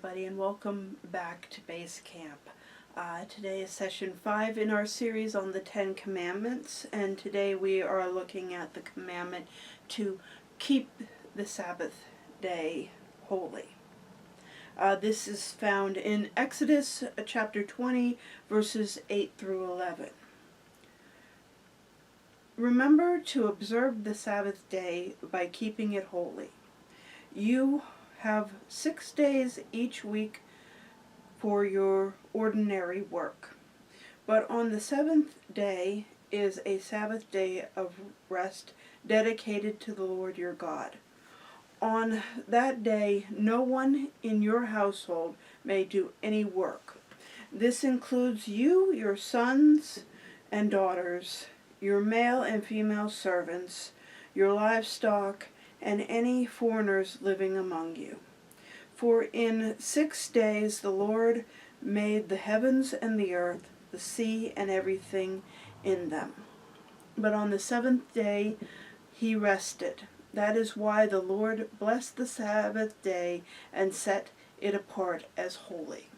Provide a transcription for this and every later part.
everybody, and welcome back to Base Camp. Today is session 5 in our series on the 10 Commandments, and today we are looking at the commandment to keep the Sabbath day holy. This is found in Exodus chapter 20, verses 8 through 11. Remember to observe the Sabbath day by keeping it holy. You have 6 days each week for your ordinary work. But on the 7th day is a Sabbath day of rest dedicated to the Lord your God. On that day, no one in your household may do any work. This includes you, your sons and daughters, your male and female servants, your livestock, and any foreigners living among you. For in 6 days the Lord made the heavens and the earth, the sea and everything in them. But on the 7th day he rested. That is why the Lord blessed the Sabbath day and set it apart as holy.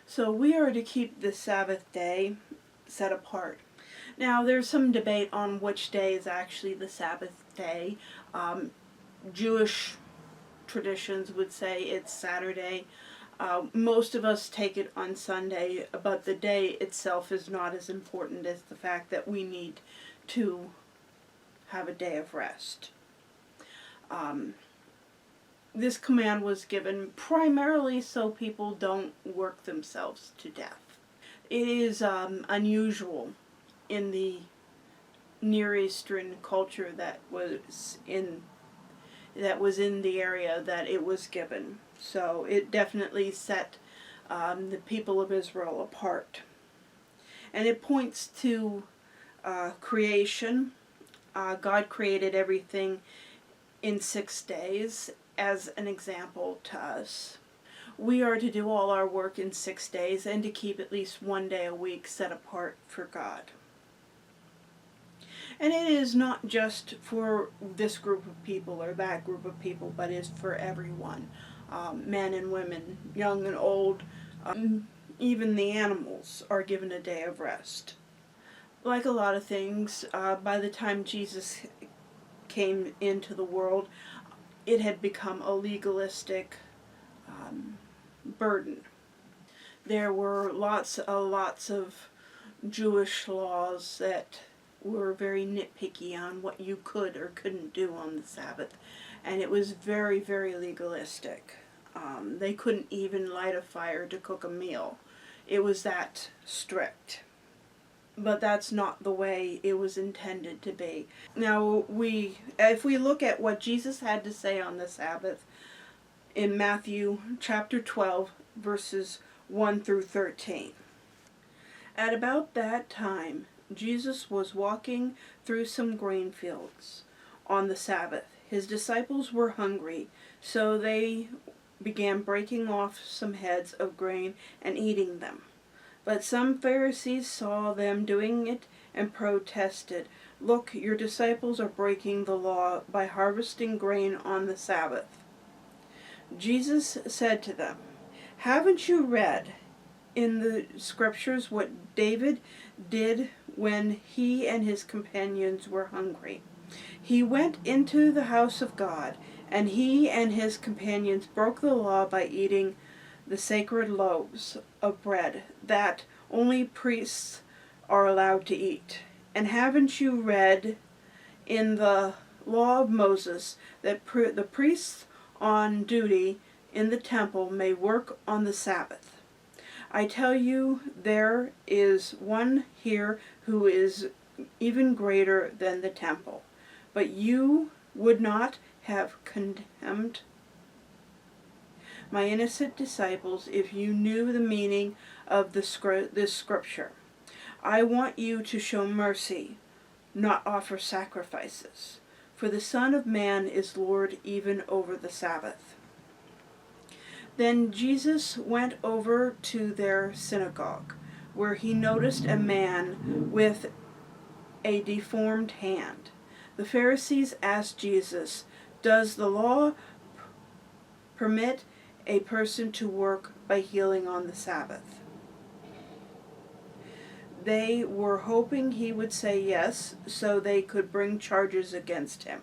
So we are to keep the Sabbath day set apart. Now there's some debate on which day is actually the Sabbath day. Jewish traditions would say it's Saturday. Most of us take it on Sunday, but the day itself is not as important as the fact that we need to have a day of rest. This command was given primarily so people don't work themselves to death. It is unusual in the Near Eastern culture that was in the area that it was given. So it definitely set the people of Israel apart. And it points to creation. God created everything in 6 days as an example to us. We are to do all our work in 6 days and to keep at least 1 day a week set apart for God. And it is not just for this group of people or that group of people, but it's for everyone. Men and women, young and old, even the animals are given a day of rest. Like a lot of things, by the time Jesus came into the world, it had become a legalistic burden. There were lots of Jewish laws that were very nitpicky on what you could or couldn't do on the Sabbath, and it was very, very legalistic. They couldn't even light a fire to cook a meal. It was that strict. But that's not the way it was intended to be. Now, if we look at what Jesus had to say on the Sabbath in Matthew chapter 12, verses 1 through 13. At about that time, Jesus was walking through some grain fields on the Sabbath. His disciples were hungry, so they began breaking off some heads of grain and eating them. But some Pharisees saw them doing it and protested, "Look, your disciples are breaking the law by harvesting grain on the Sabbath." Jesus said to them, "Haven't you read in the scriptures what David did when he and his companions were hungry? He went into the house of God, and he and his companions broke the law by eating the sacred loaves of bread that only priests are allowed to eat. And haven't you read in the law of Moses that the priests on duty in the temple may work on the Sabbath? I tell you, there is one here who is even greater than the temple. But you would not have condemned my innocent disciples if you knew the meaning of this scripture. I want you to show mercy, not offer sacrifices. For the Son of Man is Lord even over the Sabbath." Then Jesus went over to their synagogue, where he noticed a man with a deformed hand. The Pharisees asked Jesus, "Does the law permit a person to work by healing on the Sabbath. They were hoping he would say yes so they could bring charges against him.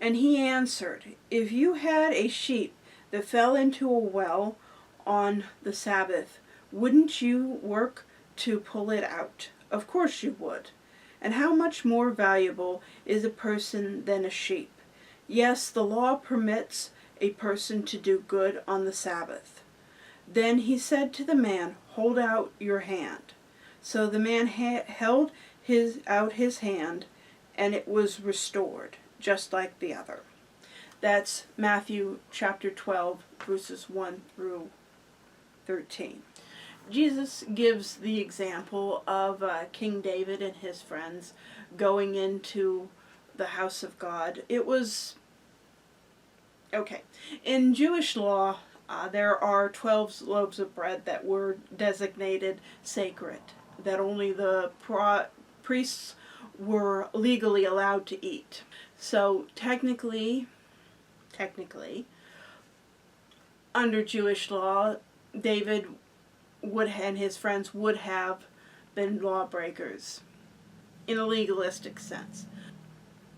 And he answered, "If you had a sheep that fell into a well on the Sabbath, wouldn't you work to pull it out? Of course you would. And how much more valuable is a person than a sheep? Yes, the law permits a person to do good on the Sabbath." Then he said to the man, "Hold out your hand." So the man held out his hand, and it was restored, just like the other. That's Matthew chapter 12, verses 1 through 13. Jesus gives the example of King David and his friends going into the house of God. It was, okay, in Jewish law, there are 12 loaves of bread that were designated sacred, that only the priests were legally allowed to eat. So technically, under Jewish law, David and his friends would have been lawbreakers in a legalistic sense.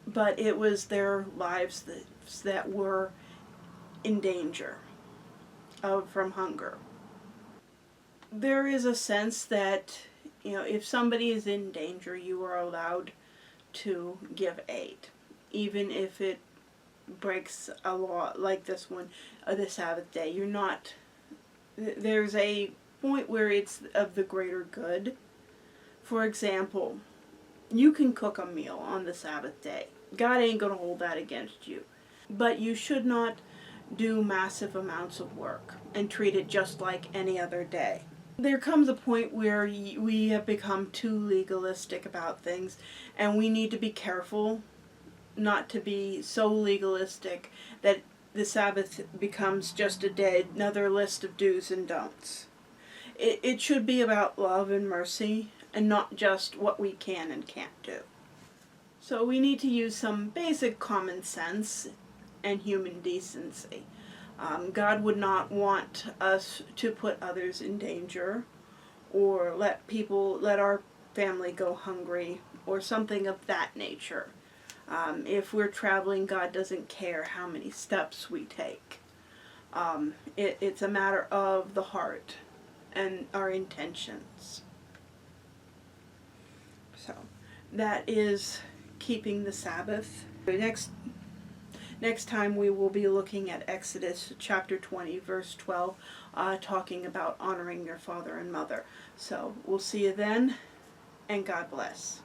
But it was their lives that were in danger from hunger. There is a sense that, if somebody is in danger, you are allowed to give aid, even if it breaks a law like this one, the Sabbath day. There's a point where it's of the greater good. For example, you can cook a meal on the Sabbath day. God ain't going to hold that against you. But you should not do massive amounts of work and treat it just like any other day. There comes a point where we have become too legalistic about things, and we need to be careful not to be so legalistic that the Sabbath becomes just a day, another list of do's and don'ts. It should be about love and mercy, and not just what we can and can't do. So we need to use some basic common sense and human decency. God would not want us to put others in danger, or let our family go hungry, or something of that nature. If we're traveling, God doesn't care how many steps we take. It's a matter of the heart and our intentions. So that is keeping the Sabbath. Next time we will be looking at Exodus chapter 20, verse 12, talking about honoring your father and mother. So we'll see you then, and God bless.